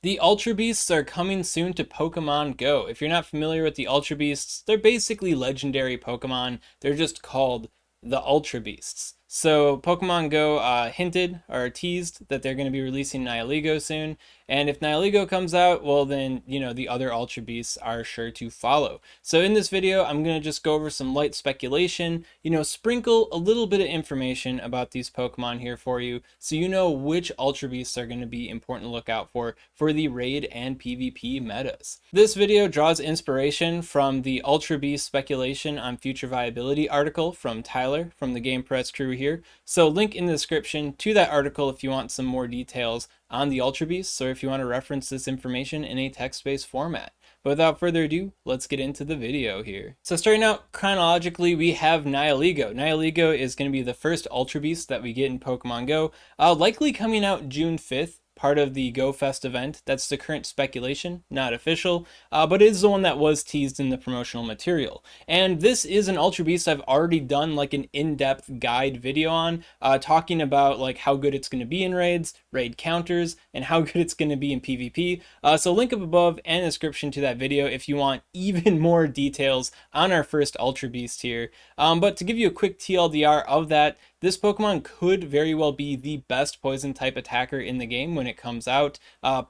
The Ultra Beasts are coming soon to Pokemon Go. If you're not familiar with the Ultra Beasts, they're basically legendary Pokemon. They're just called the Ultra Beasts. So Pokemon Go hinted or teased that they're going to be releasing Nihilego soon. And if Nihilego comes out, well then, the other Ultra Beasts are sure to follow. So in this video, I'm going to just go over some light speculation, sprinkle a little bit of information about these Pokemon here for you, so you know which Ultra Beasts are going to be important to look out for the raid and PvP metas. This video draws inspiration from the Ultra Beast speculation on future viability article from Tyler from the Game Press crew here. So link in the description to that article if you want some more details on the Ultra Beasts, or if you want to reference this information in a text-based format. But without further ado, let's get into the video here. So starting out chronologically, we have Nihilego. Nihilego is going to be the first Ultra Beast that we get in Pokemon Go, likely coming out June 5th. Part of the Go Fest event. That's the current speculation, not official, but it is the one that was teased in the promotional material. And this is an Ultra Beast I've already done like an in-depth guide video on, talking about like how good it's going to be in raids, raid counters, and how good it's going to be in PvP. So link up above and description to that video if you want even more details on our first Ultra Beast here. But to give you a quick TLDR of that, this Pokemon could very well be the best poison type attacker in the game when it comes out,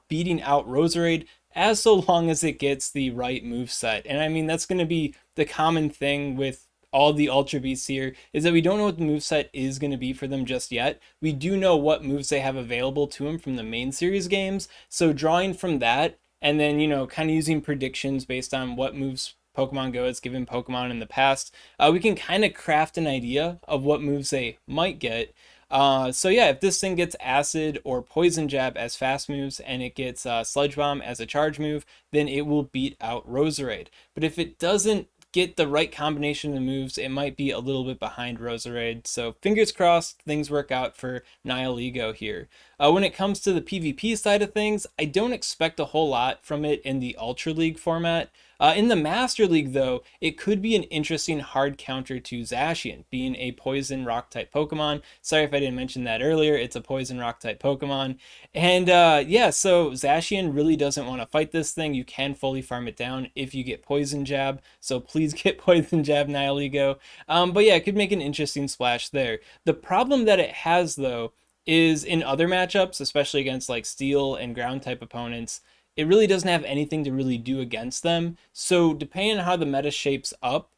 beating out Roserade as so long as it gets the right moveset. And I mean, that's going to be the common thing with all the Ultra Beasts here, is that we don't know what the moveset is going to be for them just yet. We do know what moves they have available to them from the main series games, so drawing from that, and then, kind of using predictions based on what moves Pokemon Go has given Pokemon in the past, we can kind of craft an idea of what moves they might get. So yeah, if this thing gets Acid or Poison Jab as fast moves, and it gets Sludge Bomb as a charge move, then it will beat out Roserade. But if it doesn't get the right combination of moves, it might be a little bit behind Roserade. So fingers crossed things work out for Nihilego here. When it comes to the PvP side of things, I don't expect a whole lot from it in the Ultra League format. In the Master League, though, it could be an interesting hard counter to Zacian, being a Poison Rock-type Pokemon. Sorry if I didn't mention that earlier, it's a Poison Rock-type Pokemon. And yeah, so Zacian really doesn't want to fight this thing. You can fully farm it down if you get Poison Jab, so please get Poison Jab Nihilego. But yeah, it could make an interesting splash there. The problem that it has, though, is in other matchups, especially against like Steel and Ground-type opponents, it really doesn't have anything to really do against them. So depending on how the meta shapes up,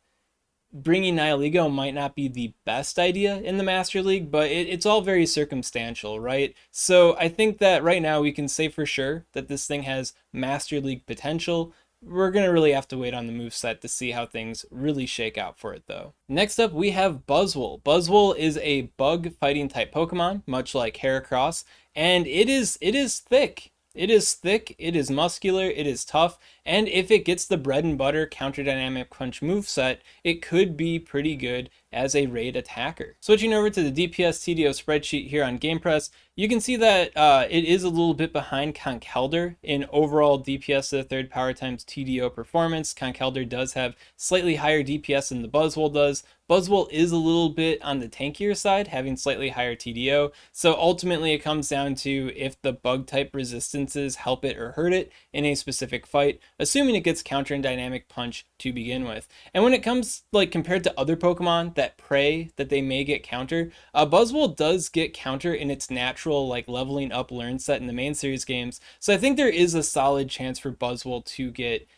bringing Nihilego might not be the best idea in the Master League, but it's all very circumstantial, right? So I think that right now we can say for sure that this thing has Master League potential. We're going to really have to wait on the moveset to see how things really shake out for it, though. Next up, we have Buzzwole. Buzzwole is a bug fighting type Pokemon, much like Heracross, and it is thick. It is thick, it is muscular, it is tough, and if it gets the bread and butter counter dynamic punch moveset, it could be pretty good as a raid attacker. Switching over to the DPS TDO spreadsheet here on Game Press, you can see that it is a little bit behind Conkeldurr in overall DPS to the third power times TDO performance. Conkeldurr does have slightly higher DPS than the Buzzwole does. Buzzwole is a little bit on the tankier side, having slightly higher TDO. So ultimately it comes down to if the bug type resistances help it or hurt it in a specific fight, assuming it gets counter and dynamic punch to begin with. And when it comes like compared to other Pokemon that pray that they may get counter, Buzzwole does get counter in its natural like leveling up learn set in the main series games. So I think there is a solid chance for Buzzwole to get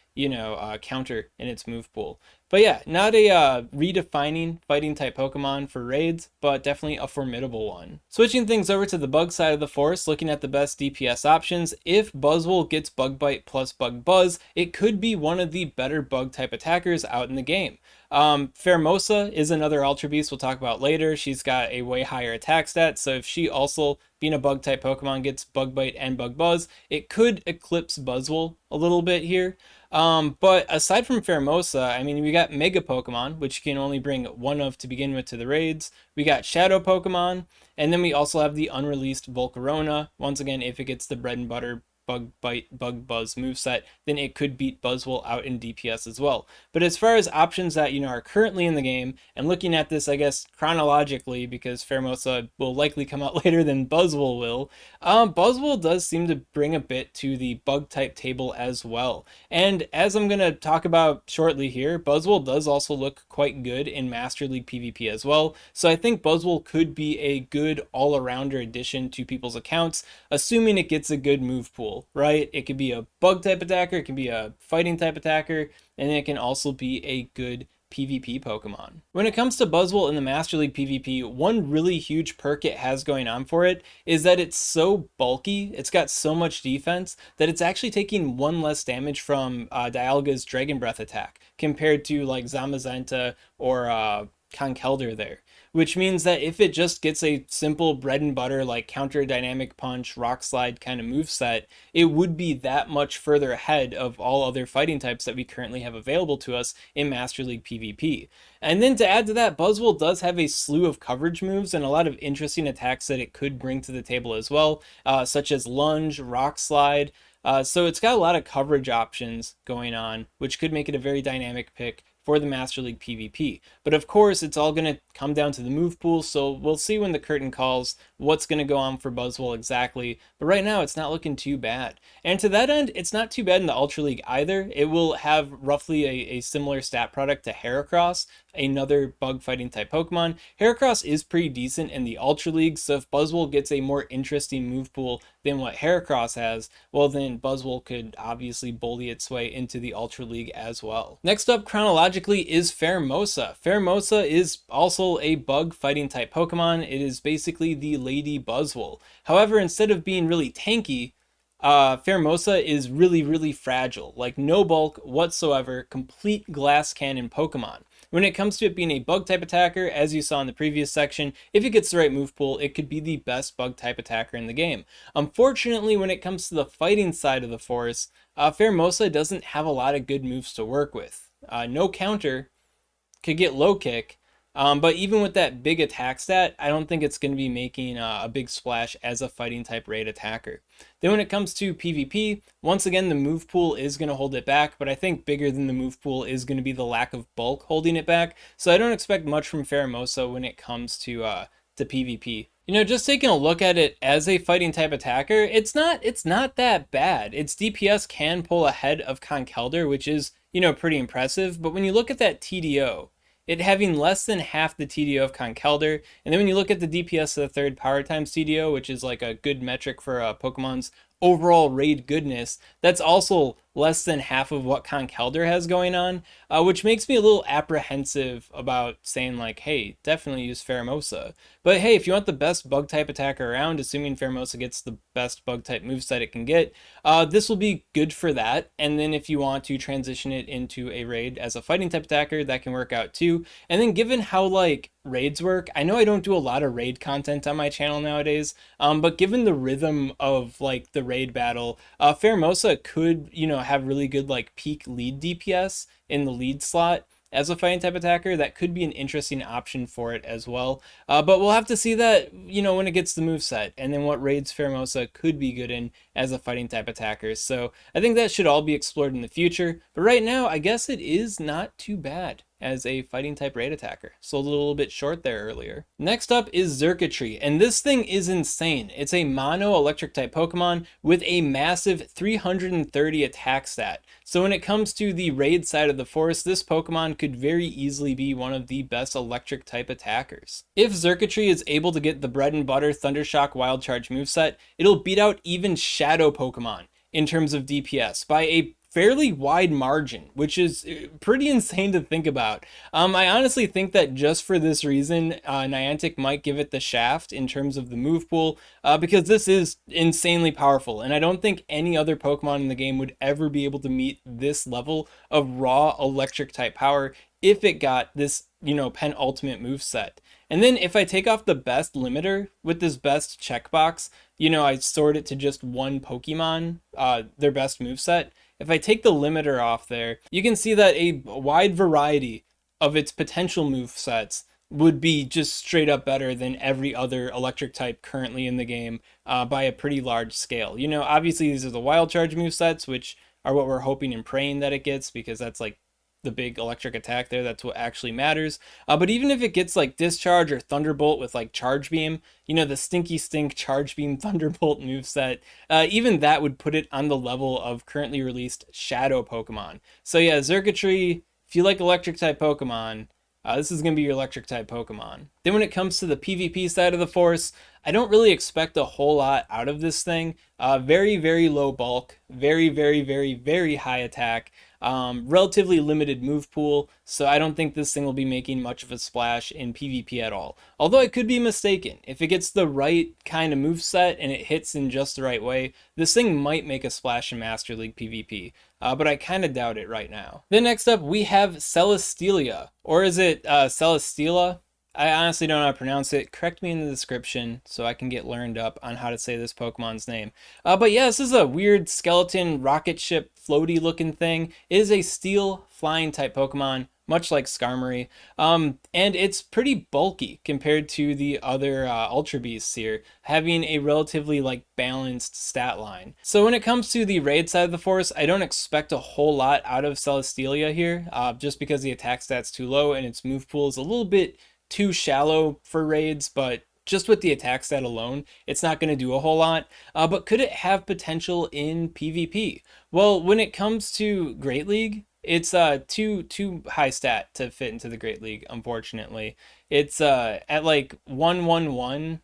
counter in its move pool. But yeah, not a redefining fighting type Pokemon for raids, but definitely a formidable one. Switching things over to the bug side of the force, looking at the best DPS options, if Buzzwole gets Bug Bite plus Bug Buzz, it could be one of the better bug type attackers out in the game. Pheromosa is another Ultra Beast we'll talk about later. She's got a way higher attack stat, so if she also, being a bug type Pokemon, gets Bug Bite and Bug Buzz, it could eclipse Buzzwole a little bit here. But aside from Pheromosa, I mean, we got Mega Pokemon, which you can only bring one of to begin with to the raids. We got Shadow Pokemon, and then we also have the unreleased Volcarona, once again, if it gets the bread and butter Bug Bite, Bug Buzz moveset, then it could beat Buzzwole out in DPS as well. But as far as options that, are currently in the game, and looking at this, I guess, chronologically, because Pheromosa will likely come out later than Buzzwole will, Buzzwole does seem to bring a bit to the bug type table as well. And as I'm going to talk about shortly here, Buzzwole does also look quite good in Master League PvP as well. So I think Buzzwole could be a good all-arounder addition to people's accounts, assuming it gets a good move pool, right? It could be a bug type attacker, it can be a fighting type attacker, and it can also be a good PvP Pokemon. When it comes to Buzzwole in the Master League PvP, one really huge perk it has going on for it is that it's so bulky, it's got so much defense, that it's actually taking one less damage from Dialga's Dragon Breath attack compared to like Zamazenta or Conkeldurr there. Which means that if it just gets a simple bread and butter like counter dynamic punch, rock slide kind of moveset, it would be that much further ahead of all other fighting types that we currently have available to us in Master League PvP. And then to add to that, Buzzwole does have a slew of coverage moves and a lot of interesting attacks that it could bring to the table as well, such as lunge, rock slide. So it's got a lot of coverage options going on, which could make it a very dynamic pick for the Master League PvP. But of course, it's all going to come down to the move pool, so we'll see when the curtain calls what's going to go on for Buzzwole exactly. But right now, it's not looking too bad. And to that end, it's not too bad in the Ultra League either. It will have roughly a similar stat product to Heracross, another bug fighting type Pokemon. Heracross is pretty decent in the Ultra League, so if Buzzwole gets a more interesting move pool than what Heracross has, well then Buzzwole could obviously bully its way into the Ultra League as well. Next up chronologically is Pheromosa. Pheromosa is also a bug fighting type Pokemon. It is basically the Lady Buzzwole. However, instead of being really tanky, Pheromosa is really fragile, like no bulk whatsoever, complete glass cannon Pokemon. When it comes to it being a bug type attacker, as you saw in the previous section, if it gets the right move pool, it could be the best bug type attacker in the game. Unfortunately, when it comes to the fighting side of the force, Pheromosa doesn't have a lot of good moves to work with. No counter, could get low kick, but even with that big attack stat, I don't think it's going to be making a big splash as a fighting type raid attacker. Then when it comes to PvP, once again, the move pool is going to hold it back, but I think bigger than the move pool is going to be the lack of bulk holding it back. So I don't expect much from Pheromosa when it comes to PvP. Just taking a look at it as a fighting type attacker, it's not that bad. Its DPS can pull ahead of Conkeldurr, which is, pretty impressive. But when you look at that TDO, it having less than half the TDO of Conkeldurr, and then when you look at the DPS of the third power times TDO, which is like a good metric for Pokemon's overall raid goodness, that's also less than half of what Conkeldurr has going on, which makes me a little apprehensive about saying like, hey, definitely use Pheromosa. But hey, if you want the best bug type attacker around, assuming Pheromosa gets the best bug type moveset it can get, this will be good for that. And then if you want to transition it into a raid as a fighting type attacker, that can work out too. And then given how like raids work, I know I don't do a lot of raid content on my channel nowadays, but given the rhythm of like the raid battle, Pheromosa could, have really good like peak lead DPS in the lead slot as a fighting type attacker. That could be an interesting option for it as well. But we'll have to see that, when it gets the moveset, and then what raids Pheromosa could be good in as a fighting type attacker. So I think that should all be explored in the future. But right now, I guess it is not too bad as a fighting type raid attacker. Sold a little bit short there earlier. Next up is Xurkitree, and this thing is insane. It's a mono electric type Pokemon with a massive 330 attack stat. So when it comes to the raid side of the force, this Pokemon could very easily be one of the best electric type attackers. If Xurkitree is able to get the bread and butter Thundershock Wild Charge moveset, it'll beat out even Shadow Pokemon in terms of DPS by a fairly wide margin, which is pretty insane to think about. I honestly think that just for this reason, Niantic might give it the shaft in terms of the move pool, because this is insanely powerful, and I don't think any other Pokemon in the game would ever be able to meet this level of raw electric type power if it got this, penultimate move set. And then if I take off the best limiter with this best checkbox, I sort it to just one Pokemon, their best moveset. If I take the limiter off there, you can see that a wide variety of its potential movesets would be just straight up better than every other electric type currently in the game by a pretty large scale. You know, obviously these are the wild charge movesets, which are what we're hoping and praying that it gets, because that's like the big electric attack there. That's what actually matters. But even if it gets like Discharge or Thunderbolt with like Charge Beam, you know, the Stinky Stink Charge Beam Thunderbolt moveset, even that would put it on the level of currently released Shadow Pokemon. So yeah, Xurkitree, if you like electric type Pokemon, this is going to be your electric type Pokemon. Then when it comes to the PvP side of the force, I don't really expect a whole lot out of this thing. Very, very low bulk, very, very, very, very high attack, relatively limited move pool, so I don't think this thing will be making much of a splash in PvP at all. Although I could be mistaken. If it gets the right kind of move set and it hits in just the right way, this thing might make a splash in Master League PvP. But I kind of doubt it right now. Then next up, we have Celesteela, or is it Celesteela? I honestly don't know how to pronounce it. Correct me in the description so I can get learned up on how to say this Pokemon's name. But yeah, this is a weird skeleton rocket ship floaty looking thing. It is a steel flying type Pokemon, much like Skarmory, and it's pretty bulky compared to the other Ultra Beasts here, having a relatively like balanced stat line. So when it comes to the raid side of the force, I don't expect a whole lot out of Celesteela here, just because the attack stat's too low and its move pool is a little bit too shallow for raids, but just with the attack stat alone, it's not going to do a whole lot. But could it have potential in PvP? Well, when it comes to Great League, it's too high stat to fit into the Great League, unfortunately. It's at like 111,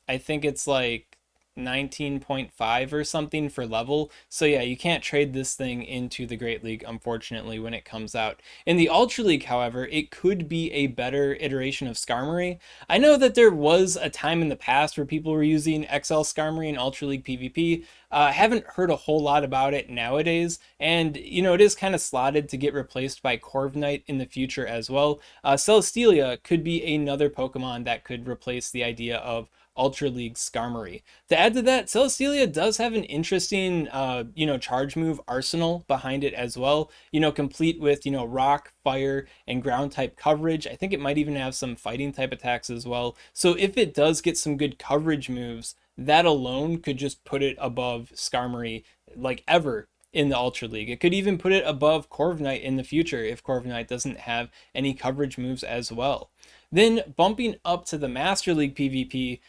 I think it's like 19.5 or something for level. So yeah, you can't trade this thing into the Great League, unfortunately, when it comes out. In the Ultra League, however, it could be a better iteration of Skarmory. I know that there was a time in the past where people were using XL Skarmory in Ultra League PvP. Haven't heard a whole lot about it nowadays, and you know, it is kind of slotted to get replaced by Corviknight in the future as well. Celesteela could be another Pokemon that could replace the idea of Ultra League Skarmory. To add to that, Celesteela does have an interesting, charge move arsenal behind it as well. You know, complete with, rock, fire, and ground type coverage. I think it might even have some fighting type attacks as well. So if it does get some good coverage moves, that alone could just put it above Skarmory like ever in the Ultra League. It could even put it above Corviknight in the future if Corviknight doesn't have any coverage moves as well. Then bumping up to the Master League PvP,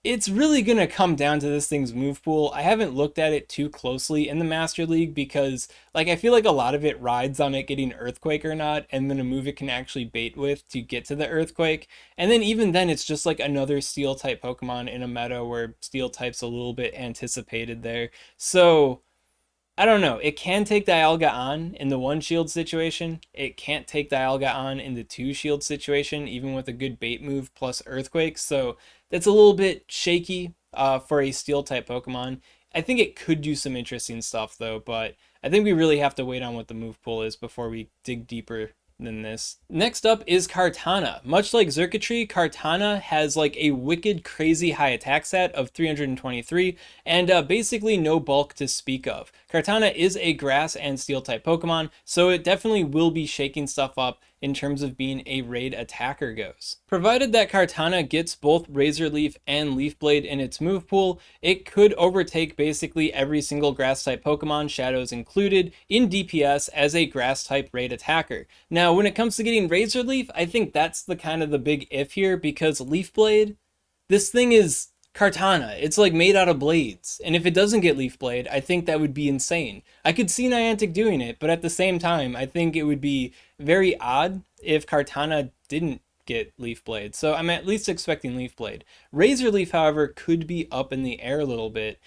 it's really going to come down to this thing's move pool. I haven't looked at it too closely in the Master League because, I feel like a lot of it rides on it getting Earthquake or not, and then a move it can actually bait with to get to the Earthquake. And then even then, it's just like another Steel type Pokemon in a meta where Steel type's a little bit anticipated there. So I don't know. It can take Dialga on in the 1 shield situation. It can't take Dialga on in the 2 shield situation, even with a good bait move plus Earthquake. So that's a little bit shaky for a Steel type Pokemon. I think it could do some interesting stuff though, but I think we really have to wait on what the move pool is before we dig deeper than this. Next up is Kartana. Much like Xurkitree, Kartana has like a wicked crazy high attack stat of 323 and basically no bulk to speak of. Kartana is a grass and steel type Pokemon, so it definitely will be shaking stuff up in terms of being a raid attacker goes. Provided that Kartana gets both Razor Leaf and Leaf Blade in its move pool, it could overtake basically every single grass type Pokemon, Shadows included, in DPS as a grass type raid attacker. Now, when it comes to getting Razor Leaf, I think that's the kind of the big if here, because Leaf Blade, this thing is Kartana. It's like made out of blades. And if it doesn't get Leaf Blade, I think that would be insane. I could see Niantic doing it, but at the same time, I think it would be very odd if Kartana didn't get Leaf Blade. So I'm at least expecting Leaf Blade. Razor Leaf, however, could be up in the air a little bit.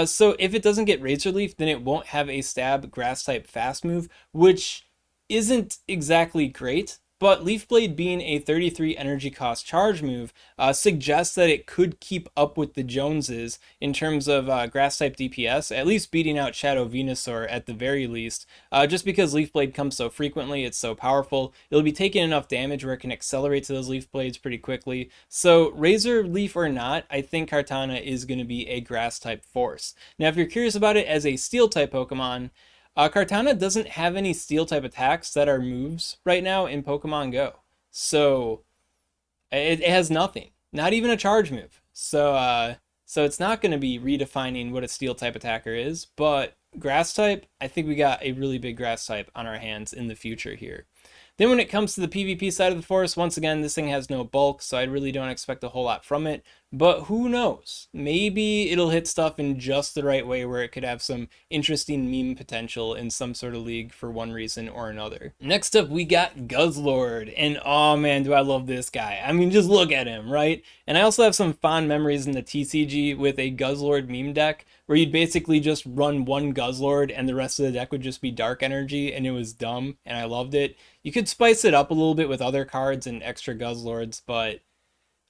So if it doesn't get Razor Leaf, then it won't have a stab grass type fast move, which isn't exactly great. But Leaf Blade being a 33 energy cost charge move suggests that it could keep up with the Joneses in terms of grass type DPS, at least beating out Shadow Venusaur at the very least. Just because Leaf Blade comes so frequently, it's so powerful, it'll be taking enough damage where it can accelerate to those Leaf Blades pretty quickly. So Razor Leaf or not, I think Kartana is going to be a grass type force. Now if you're curious about it as a steel type Pokemon, Kartana doesn't have any steel type attacks that are moves right now in Pokemon Go. So It has nothing, not even a charge move. So it's not going to be redefining what a steel type attacker is, but grass type, I think we got a really big grass type on our hands in the future here. Then when it comes to the PvP side of the forest, once again, this thing has no bulk, so I really don't expect a whole lot from it. But who knows? Maybe it'll hit stuff in just the right way where it could have some interesting meme potential in some sort of league for one reason or another. Next up, we got Guzzlord, and oh man, do I love this guy. I mean, just look at him, right? And I also have some fond memories in the TCG with a Guzzlord meme deck where you'd basically just run one Guzzlord and the rest of the deck would just be dark energy, and it was dumb, and I loved it. You could spice it up a little bit with other cards and extra Guzzlords, but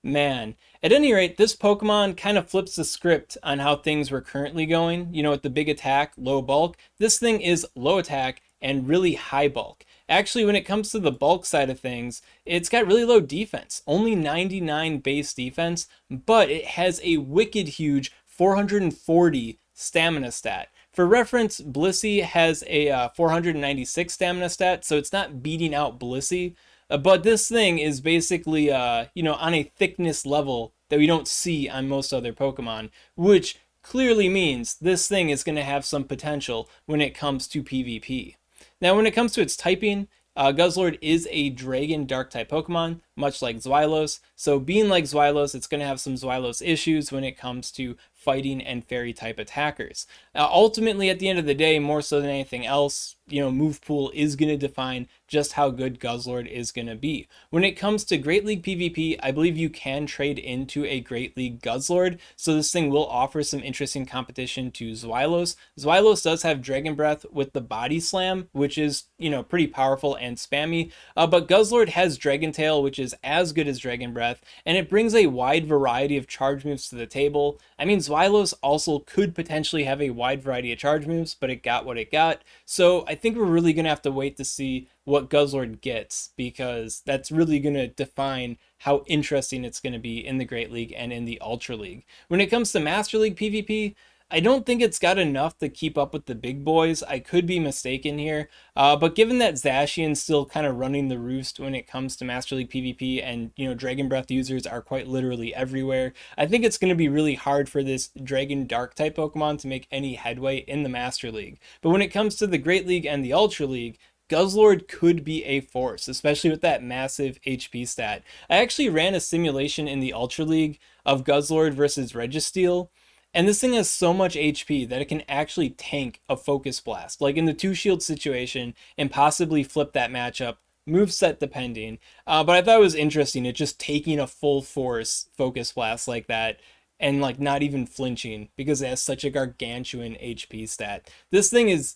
man, at any rate, this Pokemon kind of flips the script on how things were currently going. You know, with the big attack, low bulk, this thing is low attack and really high bulk. Actually, when it comes to the bulk side of things, it's got really low defense, only 99 base defense, but it has a wicked huge 440 stamina stat. For reference, Blissey has a 496 stamina stat, so it's not beating out Blissey. But this thing is basically, you know, on a thickness level that we don't see on most other Pokemon, which clearly means this thing is going to have some potential when it comes to PvP. Now, when it comes to its typing, Guzzlord is a Dragon Dark-type Pokemon, much like Zweilous. So being like Zweilous, it's going to have some Zweilous issues when it comes to fighting and fairy-type attackers. Ultimately, at the end of the day, more so than anything else, you know, move pool is going to define just how good Guzzlord is going to be. When it comes to Great League PvP, I believe you can trade into a Great League Guzzlord, so this thing will offer some interesting competition to Zweilous. Zweilous does have Dragon Breath with the Body Slam, which is, you know, pretty powerful and spammy, but Guzzlord has Dragon Tail, which is as good as Dragon Breath, and it brings a wide variety of charge moves to the table. I mean, Zweilous also could potentially have a wide variety of charge moves, but it got what it got, so I think we're really going to have to wait to see what Guzzlord gets, because that's really going to define how interesting it's going to be in the Great League and in the Ultra League. When it comes to Master League PvP, I don't think it's got enough to keep up with the big boys. I could be mistaken here, but given that Zacian's still kind of running the roost when it comes to Master League PvP, and you know, Dragon Breath users are quite literally everywhere, I think it's going to be really hard for this Dragon Dark type Pokemon to make any headway in the Master League. But when it comes to the Great League and the Ultra League, Guzzlord could be a force, especially with that massive HP stat. I actually ran a simulation in the Ultra League of Guzzlord versus Registeel, and this thing has so much HP that it can actually tank a Focus Blast, like in the 2-shield situation, and possibly flip that matchup, moveset depending. But I thought it was interesting, it just taking a full force Focus Blast like that, and like not even flinching, because it has such a gargantuan HP stat. This thing is,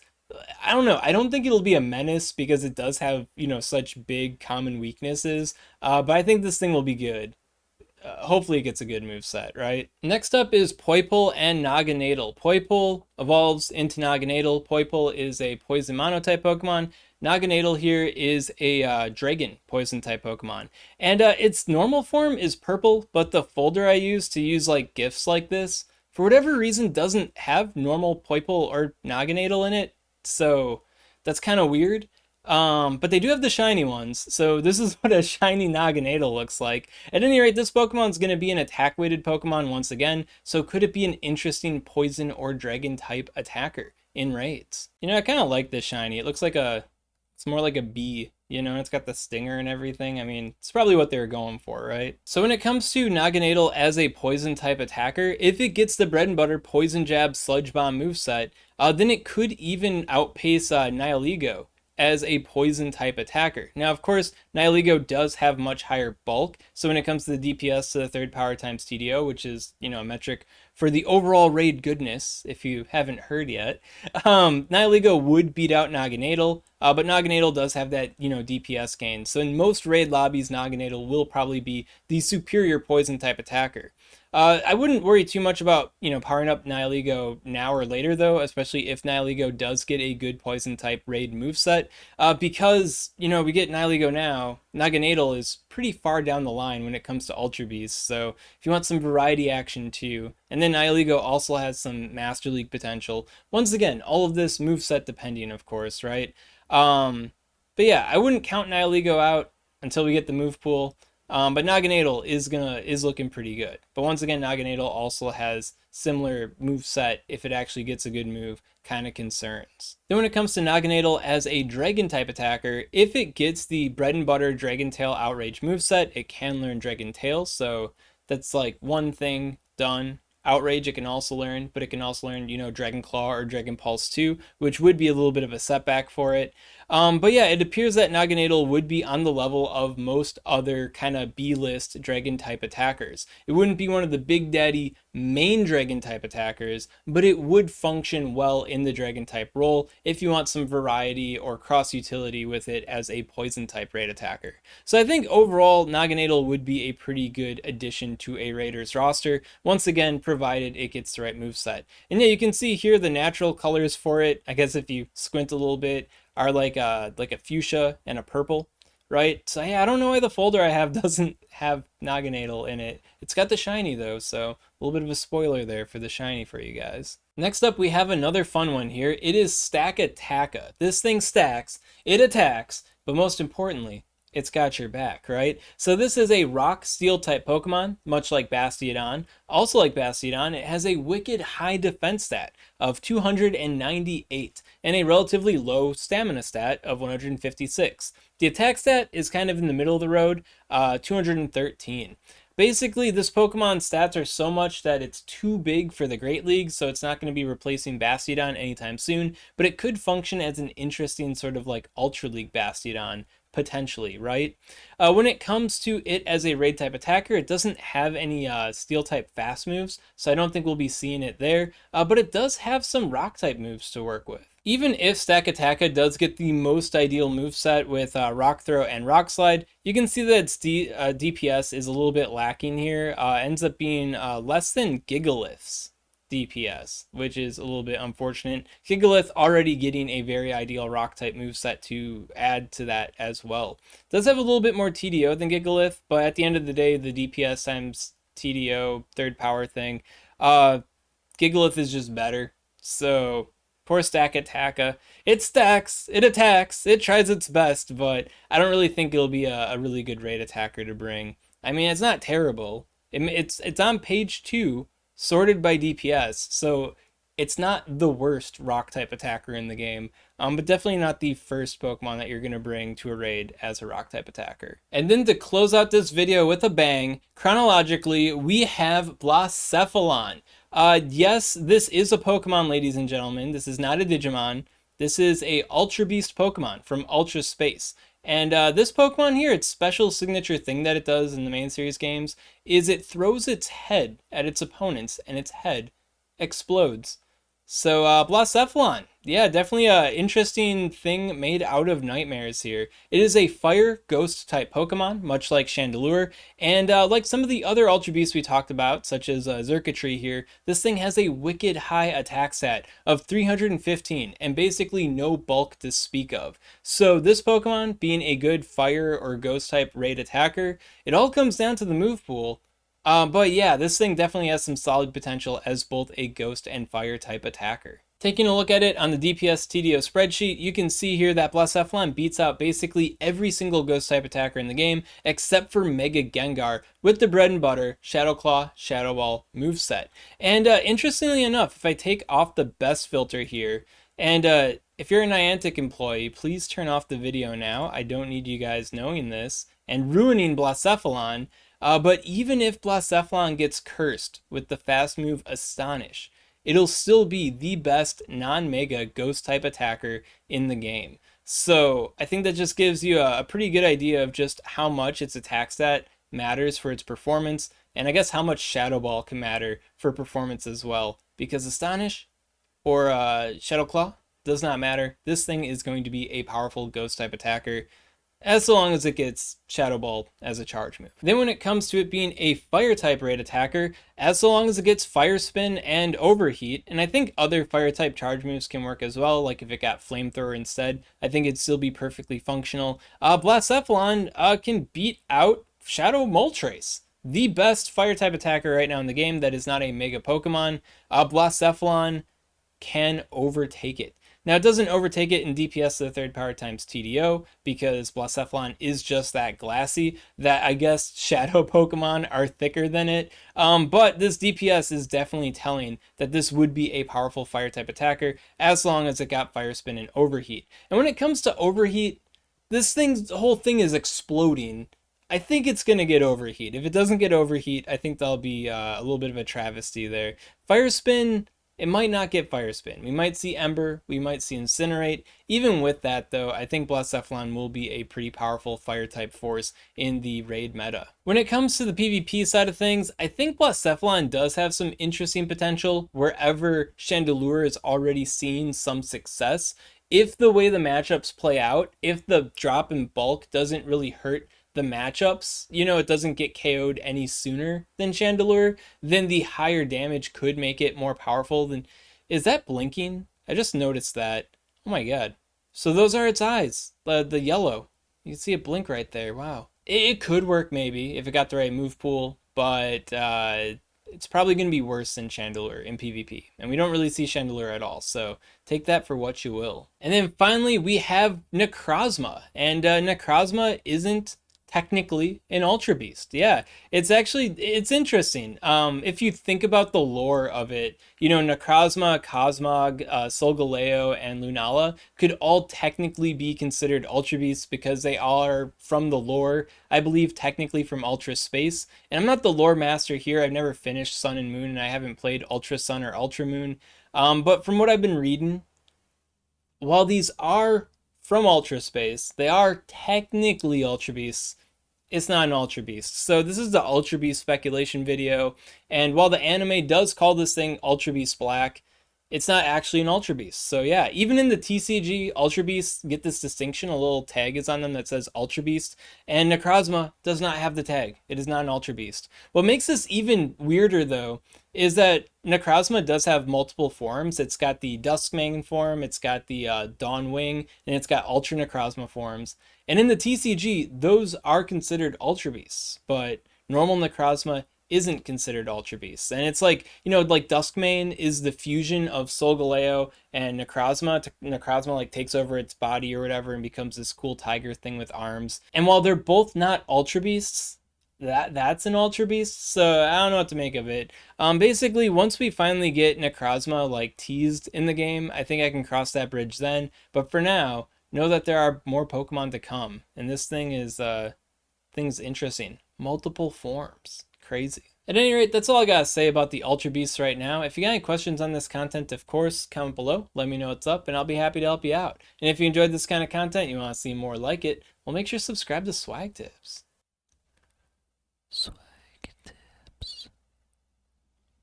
I don't know, I don't think it'll be a menace because it does have, you know, such big common weaknesses, but I think this thing will be good. Hopefully it gets a good move set, right? Next up is Poipole and Naganadel. Poipole evolves into Naganadel. Poipole is a poison mono type Pokemon. Naganadel here is a dragon poison type Pokemon. And its normal form is purple, but the folder I use to use like GIFs like this, for whatever reason, doesn't have normal Poipole or Naganadel in it. So that's kind of weird. But they do have the shiny ones, so this is what a shiny Naganadel looks like. At any rate, this Pokemon's going to be an attack-weighted Pokemon once again, so could it be an interesting poison or dragon type attacker in raids? You know, I kind of like this shiny. It looks like it's more like a bee, you know, it's got the stinger and everything. I mean, it's probably what they were going for, right? So when it comes to Naganadel as a poison type attacker, if it gets the bread and butter Poison Jab Sludge Bomb moveset, then it could even outpace Nihilego as a poison type attacker. Now, of course, Nihilego does have much higher bulk, so when it comes to the DPS to the third power times TDO, which is, you know, a metric for the overall raid goodness, if you haven't heard yet, Nihilego would beat out Naganadel, but Naganadel does have that, you know, DPS gain. So in most raid lobbies, Naganadel will probably be the superior poison type attacker. I wouldn't worry too much about, you know, powering up Nihilego now or later, though, especially if Nihilego does get a good poison type raid moveset, because, you know, we get Nihilego now, Naganadel is pretty far down the line when it comes to Ultra Beasts, so if you want some variety action too, and then Nihilego also has some Master League potential. Once again, all of this moveset depending, of course, right? But yeah, I wouldn't count Nihilego out until we get the move pool. But Naganadel is looking pretty good. But once again, Naganadel also has similar move set. If it actually gets a good move, kind of concerns. Then when it comes to Naganadel as a Dragon type attacker, if it gets the bread and butter Dragon Tail Outrage moveset, it can learn Dragon Tail. So that's like one thing done. Outrage it can also learn, but it can also learn, Dragon Claw or Dragon Pulse too, which would be a little bit of a setback for it. But yeah, it appears that Naganadel would be on the level of most other kind of B-list Dragon type attackers. It wouldn't be one of the Big Daddy main Dragon type attackers, but it would function well in the Dragon type role if you want some variety or cross utility with it as a Poison type raid attacker. So I think overall Naganadel would be a pretty good addition to a Raiders roster, once again provided it gets the right moveset. And yeah, you can see here the natural colors for it, I guess if you squint a little bit, are like a fuchsia and a purple, right? So yeah, I don't know why the folder I have doesn't have Naganadel in it. It's got the shiny though, so a little bit of a spoiler there for the shiny for you guys. Next up, we have another fun one here. It is Stakataka. This thing stacks, it attacks, but most importantly, it's got your back, right? So this is a rock steel type Pokemon, much like Bastiodon. Also like Bastiodon, it has a wicked high defense stat of 298 and a relatively low stamina stat of 156. The attack stat is kind of in the middle of the road, 213. Basically, this Pokemon's stats are so much that it's too big for the Great League, so it's not going to be replacing Bastiodon anytime soon, but it could function as an interesting sort of like Ultra League Bastiodon, potentially, right? When it comes to it as a raid type attacker, it doesn't have any steel type fast moves, so I don't think we'll be seeing it there, but it does have some rock type moves to work with. Even if Stakataka does get the most ideal moveset with Rock Throw and Rock Slide, you can see that its DPS is a little bit lacking here. Ends up being less than Gigalith's DPS, which is a little bit unfortunate. Gigalith already getting a very ideal rock type moveset to add to that as well. Does have a little bit more TDO than Gigalith, but at the end of the day, the DPS times TDO third power thing, Gigalith is just better. So poor Stakataka. It stacks, it attacks, it tries its best, but I don't really think it'll be a really good raid attacker to bring. I mean, it's not terrible. It's on page 2, sorted by DPS, so it's not the worst rock type attacker in the game, but definitely not the first Pokemon that you're going to bring to a raid as a rock type attacker. And then to close out this video with a bang, chronologically, we have Blacephalon. Yes, this is a Pokemon, ladies and gentlemen. This is not a Digimon. This is a Ultra Beast Pokemon from Ultra Space. And this Pokemon here, its special signature thing that it does in the main series games is it throws its head at its opponents and its head explodes. So Blacephalon, yeah, definitely an interesting thing made out of nightmares here. It is a fire ghost type Pokemon, much like Chandelure, and like some of the other Ultra Beasts we talked about, such as Xurkitree here, this thing has a wicked high attack stat of 315 and basically no bulk to speak of. So this Pokemon being a good fire or ghost type raid attacker, it all comes down to the move pool. But yeah, this thing definitely has some solid potential as both a ghost and fire type attacker. Taking a look at it on the DPS TDO spreadsheet, you can see here that Blacephalon beats out basically every single ghost type attacker in the game except for Mega Gengar with the bread and butter Shadow Claw, Shadow Ball moveset. And interestingly enough, if I take off the best filter here, and if you're a Niantic employee, please turn off the video now. I don't need you guys knowing this and ruining Blacephalon. But even if Blacephalon gets cursed with the fast move Astonish, it'll still be the best non-mega ghost type attacker in the game. So I think that just gives you a pretty good idea of just how much its attack stat matters for its performance, and I guess how much Shadow Ball can matter for performance as well. Because Astonish or Shadow Claw does not matter. This thing is going to be a powerful ghost type attacker, as long as it gets Shadow Ball as a charge move. Then when it comes to it being a fire type raid attacker, as long as it gets Fire Spin and Overheat, and I think other fire type charge moves can work as well, like if it got Flamethrower instead, I think it'd still be perfectly functional. Blacephalon can beat out Shadow Moltres, the best fire type attacker right now in the game that is not a mega Pokemon. Blacephalon can overtake it. Now, it doesn't overtake it in DPS to the third power times TDO because Blacephalon is just that glassy that I guess shadow Pokemon are thicker than it. But this DPS is definitely telling that this would be a powerful fire type attacker as long as it got Fire Spin and Overheat. And when it comes to Overheat, the whole thing is exploding. I think it's going to get Overheat. If it doesn't get Overheat, I think that'll be a little bit of a travesty there. Fire Spin, it might not get Fire Spin. We might see Ember, we might see Incinerate. Even with that, though, I think Blacephalon will be a pretty powerful fire-type force in the raid meta. When it comes to the PvP side of things, I think Blacephalon does have some interesting potential wherever Chandelure is already seeing some success. If the way the matchups play out, if the drop in bulk doesn't really hurt the matchups, it doesn't get KO'd any sooner than Chandelure, then the higher damage could make it more powerful than... Is that blinking? I just noticed that. Oh my god. So those are its eyes. The yellow. You can see it blink right there. Wow. It could work maybe if it got the right move pool, but it's probably going to be worse than Chandelure in PvP. And we don't really see Chandelure at all, so take that for what you will. And then finally, we have Necrozma. And Necrozma isn't technically an Ultra Beast. Yeah, it's interesting. If you think about the lore of it, Necrozma, Cosmog, Solgaleo, and Lunala could all technically be considered Ultra Beasts because they are from the lore, I believe technically from Ultra Space. And I'm not the lore master here. I've never finished Sun and Moon, and I haven't played Ultra Sun or Ultra Moon. But from what I've been reading, while these are from Ultra Space, they are technically Ultra Beasts. It's not an Ultra Beast. So this is the Ultra Beast speculation video. And while the anime does call this thing Ultra Beast Black, it's not actually an Ultra Beast. So yeah, even in the TCG, Ultra Beasts get this distinction. A little tag is on them that says Ultra Beast. And Necrozma does not have the tag. It is not an Ultra Beast. What makes this even weirder, though, is that Necrozma does have multiple forms. It's got the Duskmane form, it's got the Dawnwing, and it's got Ultra Necrozma forms. And in the TCG, those are considered Ultra Beasts, but normal Necrozma isn't considered Ultra Beasts. And it's like, like Duskmane is the fusion of Solgaleo and Necrozma. Necrozma like takes over its body or whatever and becomes this cool tiger thing with arms. And while they're both not Ultra Beasts, that's an Ultra Beast, so I don't know what to make of it. Basically, once we finally get Necrozma like teased in the game, I think I can cross that bridge then. But for now, know that there are more Pokemon to come, and this thing is thing's interesting. Multiple forms, crazy. At any rate, that's all I gotta say about the Ultra Beasts right now. If you got any questions on this content, of course, comment below. Let me know what's up, and I'll be happy to help you out. And if you enjoyed this kind of content, you want to see more like it, well, make sure to subscribe to SwagTips. SwagTips.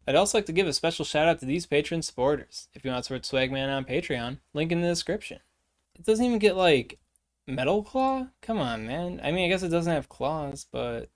I'd also like to give a special shout out to these Patreon supporters. If you want to support Swagman on Patreon, link in the description. It doesn't even get like Metal Claw? Come on, man. I mean, I guess it doesn't have claws, but